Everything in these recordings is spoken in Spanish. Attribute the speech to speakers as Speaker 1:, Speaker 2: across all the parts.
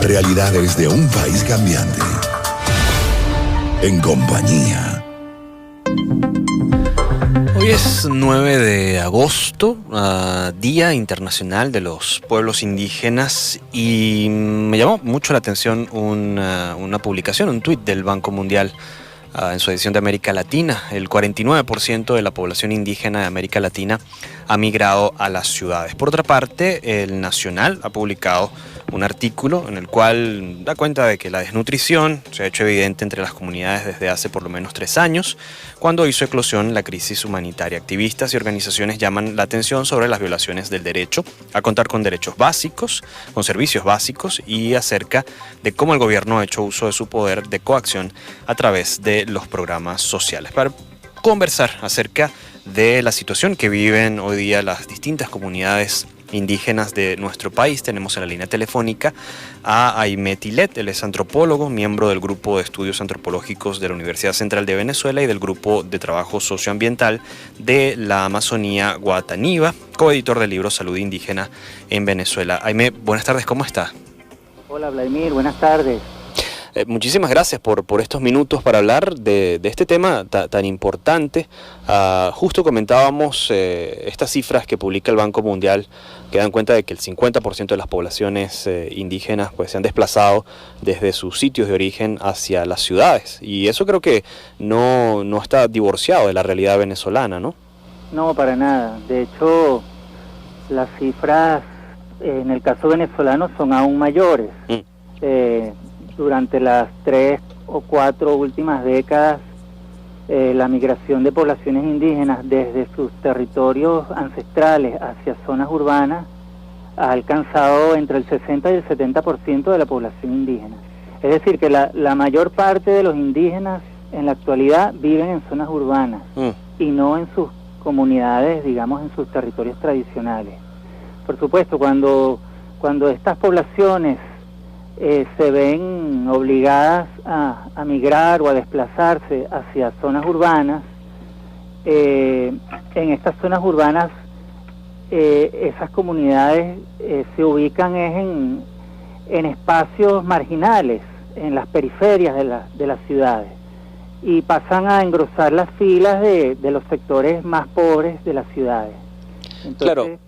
Speaker 1: Realidades de un país cambiante. En compañía.
Speaker 2: Hoy es 9 de agosto, Día Internacional de los Pueblos Indígenas, y me llamó mucho la atención una publicación, un tuit del Banco Mundial en su edición de América Latina. El 49% de la población indígena de América Latina ha migrado a las ciudades. Por otra parte, el Nacional ha publicado un artículo en el cual da cuenta de que la desnutrición se ha hecho evidente entre las comunidades desde hace por lo menos 3 años, cuando hizo eclosión la crisis humanitaria. Activistas y organizaciones llaman la atención sobre las violaciones del derecho a contar con derechos básicos, con servicios básicos, y acerca de cómo el gobierno ha hecho uso de su poder de coacción a través de los programas sociales. Para conversar acerca de la situación que viven hoy día las distintas comunidades indígenas de nuestro país, tenemos en la línea telefónica a Aimé Tilet. Él es antropólogo, miembro del Grupo de Estudios Antropológicos de la Universidad Central de Venezuela y del Grupo de Trabajo Socioambiental de la Amazonía Guataniba, coeditor del libro Salud Indígena en Venezuela. Aimé, buenas tardes, ¿cómo está?
Speaker 3: Hola Vladimir, buenas tardes.
Speaker 2: Muchísimas gracias por estos minutos para hablar de este tema tan importante. Justo comentábamos estas cifras que publica el Banco Mundial, que dan cuenta de que el 50% de las poblaciones indígenas pues, se han desplazado desde sus sitios de origen hacia las ciudades. Y eso creo que no está divorciado de la realidad venezolana, ¿no?
Speaker 3: No, para nada. De hecho, las cifras en el caso venezolano son aún mayores. Durante las 3 o 4 últimas décadas, la migración de poblaciones indígenas desde sus territorios ancestrales hacia zonas urbanas ha alcanzado entre el 60 y el 70% de la población indígena. Es decir, que la mayor parte de los indígenas en la actualidad viven en zonas urbanas y no en sus comunidades, digamos, en sus territorios tradicionales. Por supuesto, cuando estas poblaciones se ven obligadas a migrar o a desplazarse hacia zonas urbanas, en estas zonas urbanas esas comunidades se ubican en espacios marginales, en las periferias de las ciudades, y pasan a engrosar las filas de los sectores más pobres de las ciudades. Entonces,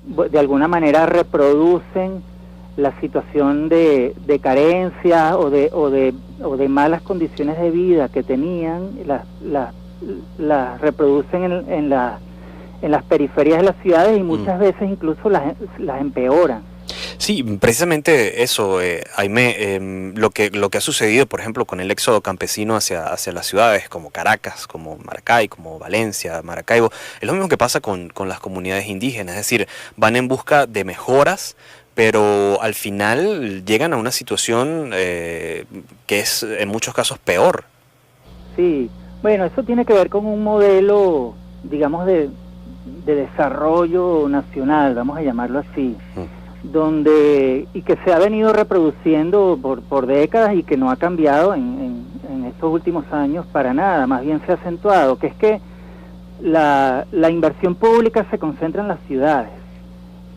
Speaker 3: claro, de alguna manera reproducen la situación de carencia o de malas condiciones de vida que tenían, las reproducen en las periferias de las ciudades y muchas veces incluso las empeoran.
Speaker 2: Sí, precisamente eso, Aimé, lo que ha sucedido, por ejemplo, con el éxodo campesino hacia las ciudades como Caracas, como Maracay, como Valencia, Maracaibo, es lo mismo que pasa con las comunidades indígenas, es decir, van en busca de mejoras, pero al final llegan a una situación que es en muchos casos peor.
Speaker 3: Sí, bueno, eso tiene que ver con un modelo, digamos, de desarrollo nacional, vamos a llamarlo así, y que se ha venido reproduciendo por décadas y que no ha cambiado en estos últimos años para nada, más bien se ha acentuado, que es que la inversión pública se concentra en las ciudades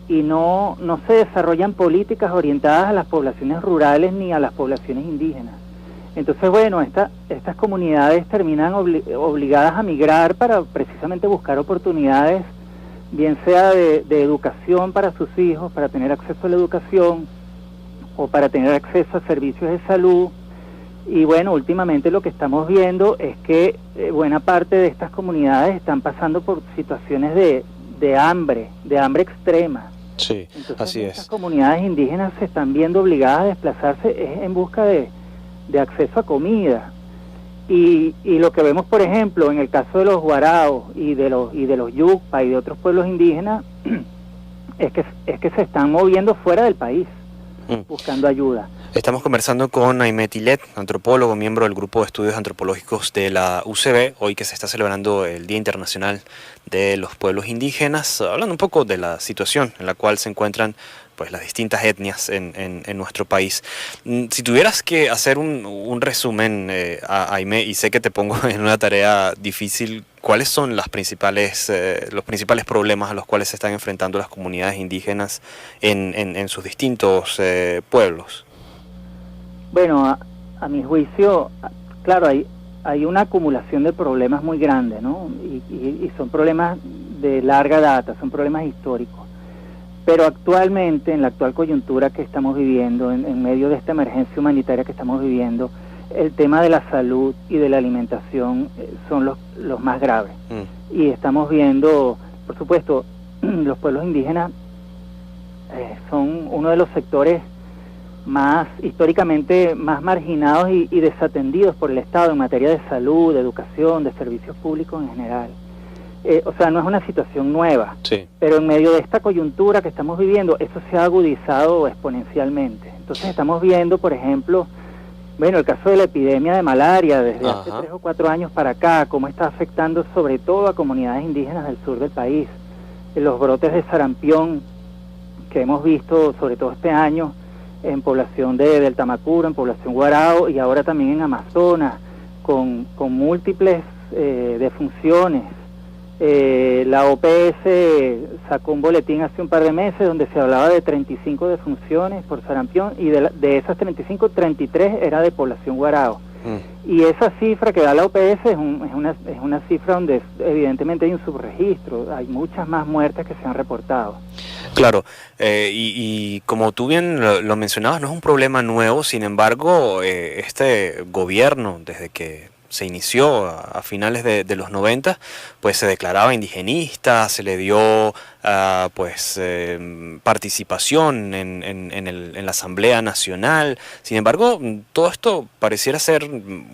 Speaker 3: y no se desarrollan políticas orientadas a las poblaciones rurales ni a las poblaciones indígenas. Entonces, bueno, estas comunidades terminan obligadas a migrar para precisamente buscar oportunidades, bien sea de educación para sus hijos, para tener acceso a la educación o para tener acceso a servicios de salud. Y bueno, últimamente lo que estamos viendo es que buena parte de estas comunidades están pasando por situaciones de hambre extrema.
Speaker 2: Sí,
Speaker 3: entonces,
Speaker 2: así es.
Speaker 3: Estas comunidades indígenas se están viendo obligadas a desplazarse en busca de acceso a comida. Y lo que vemos, por ejemplo, en el caso de los guaraos y de los yucpa y de otros pueblos indígenas, es que se están moviendo fuera del país, buscando ayuda.
Speaker 2: Estamos conversando con Aimé Tilet, antropólogo, miembro del Grupo de Estudios Antropológicos de la UCB, hoy que se está celebrando el Día Internacional de los Pueblos Indígenas, hablando un poco de la situación en la cual se encuentran pues las distintas etnias en nuestro país. Si tuvieras que hacer un resumen, Aimé, y sé que te pongo en una tarea difícil, ¿cuáles son los principales problemas a los cuales se están enfrentando las comunidades indígenas en sus distintos pueblos?
Speaker 3: Bueno, a mi juicio, claro, hay una acumulación de problemas muy grande, ¿no? Y son problemas de larga data, son problemas históricos. Pero actualmente, en la actual coyuntura que estamos viviendo, en medio de esta emergencia humanitaria que estamos viviendo, el tema de la salud y de la alimentación son los más graves. Y estamos viendo, por supuesto, los pueblos indígenas son uno de los sectores más históricamente más marginados y desatendidos por el Estado en materia de salud, de educación, de servicios públicos en general. O sea, no es una situación nueva,
Speaker 2: sí,
Speaker 3: pero en medio de esta coyuntura que estamos viviendo, eso se ha agudizado exponencialmente. Entonces estamos viendo, por ejemplo, bueno, el caso de la epidemia de malaria desde hace 3 o 4 años para acá, cómo está afectando sobre todo a comunidades indígenas del sur del país. Los brotes de sarampión que hemos visto, sobre todo este año, en población del Tamacuro, en población Guarao y ahora también en Amazonas, con múltiples defunciones. La OPS sacó un boletín hace un par de meses donde se hablaba de 35 defunciones por sarampión y de esas 35, 33 era de población Guarao. Y esa cifra que da la OPS es una cifra donde evidentemente hay un subregistro, hay muchas más muertes que se han reportado.
Speaker 2: Claro, y como tú bien lo mencionabas, no es un problema nuevo, sin embargo, este gobierno, desde que se inició a finales de los 90, pues se declaraba indigenista, se le dio participación en la Asamblea Nacional. Sin embargo, todo esto pareciera ser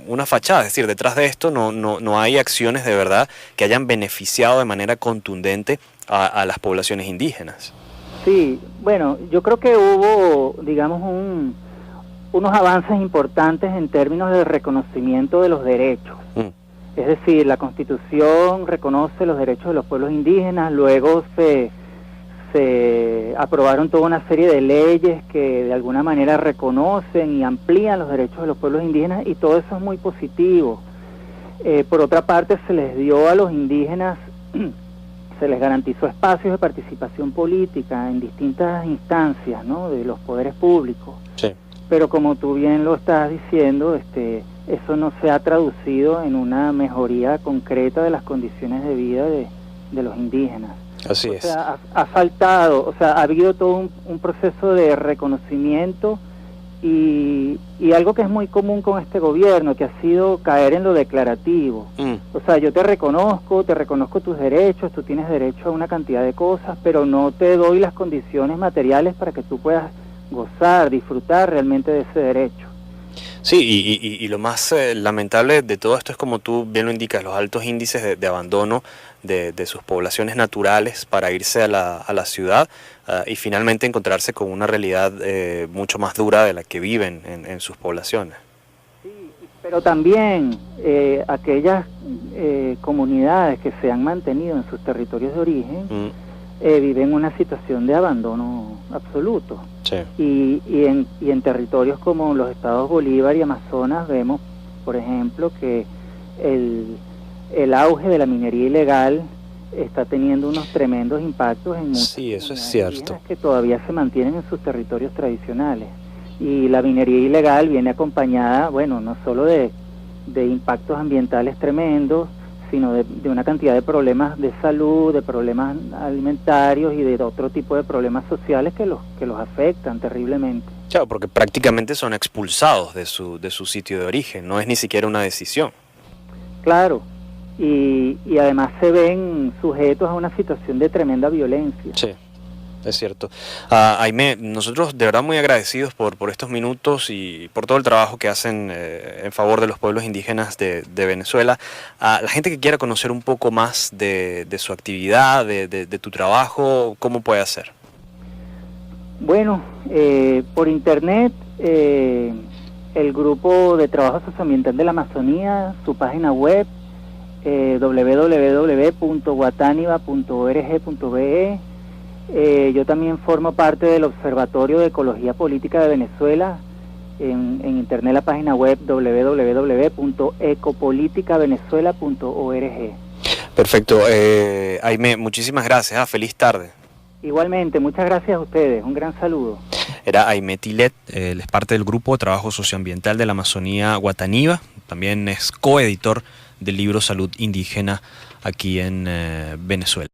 Speaker 2: una fachada, es decir, detrás de esto no hay acciones de verdad que hayan beneficiado de manera contundente a las poblaciones indígenas.
Speaker 3: Sí, bueno, yo creo que hubo, digamos, unos avances importantes en términos de reconocimiento de los derechos. Es decir, la Constitución reconoce los derechos de los pueblos indígenas, luego se aprobaron toda una serie de leyes que de alguna manera reconocen y amplían los derechos de los pueblos indígenas y todo eso es muy positivo. Por otra parte, se les dio a los indígenas, se les garantizó espacios de participación política en distintas instancias, ¿no?, de los poderes públicos.
Speaker 2: Sí.
Speaker 3: Pero como tú bien lo estás diciendo, eso no se ha traducido en una mejoría concreta de las condiciones de vida de los indígenas.
Speaker 2: Así es.
Speaker 3: O sea, ha faltado, o sea, ha habido todo un proceso de reconocimiento y algo que es muy común con este gobierno, que ha sido caer en lo declarativo. O sea, yo te reconozco tus derechos, tú tienes derecho a una cantidad de cosas, pero no te doy las condiciones materiales para que tú puedas gozar, disfrutar realmente de ese derecho.
Speaker 2: Sí, y lo más lamentable de todo esto es, como tú bien lo indicas, los altos índices de abandono de sus poblaciones naturales para irse a la ciudad y finalmente encontrarse con una realidad mucho más dura de la que viven en sus poblaciones.
Speaker 3: Sí, pero también aquellas comunidades que se han mantenido en sus territorios de origen viven una situación de abandono absoluto.
Speaker 2: Sí.
Speaker 3: Y en territorios como los estados Bolívar y Amazonas vemos, por ejemplo, que el auge de la minería ilegal está teniendo unos tremendos impactos en muchas
Speaker 2: sí, eso es
Speaker 3: comunidades
Speaker 2: cierto,
Speaker 3: indígenas que todavía se mantienen en sus territorios tradicionales. Y la minería ilegal viene acompañada, bueno, no solo de impactos ambientales tremendos, sino de una cantidad de problemas de salud, de problemas alimentarios y de otro tipo de problemas sociales que los afectan terriblemente.
Speaker 2: Claro, porque prácticamente son expulsados de su sitio de origen, no es ni siquiera una decisión.
Speaker 3: Claro, y además se ven sujetos a una situación de tremenda violencia.
Speaker 2: Sí. Es cierto. Aimé, nosotros de verdad muy agradecidos por estos minutos y por todo el trabajo que hacen en favor de los pueblos indígenas de Venezuela. A la gente que quiera conocer un poco más de su actividad, de tu trabajo, ¿cómo puede hacer?
Speaker 3: Bueno, por internet, el Grupo de Trabajo Socioambiental de la Amazonía, su página web, www.guataniba.org.be. Yo también formo parte del Observatorio de Ecología Política de Venezuela, en internet la página web www.ecopoliticavenezuela.org.
Speaker 2: Perfecto. Aimé, muchísimas gracias. Feliz tarde.
Speaker 3: Igualmente, muchas gracias a ustedes. Un gran saludo.
Speaker 2: Era Aimé Tilet, él es parte del Grupo de Trabajo Socioambiental de la Amazonía Guataniva, también es coeditor del libro Salud Indígena aquí en Venezuela.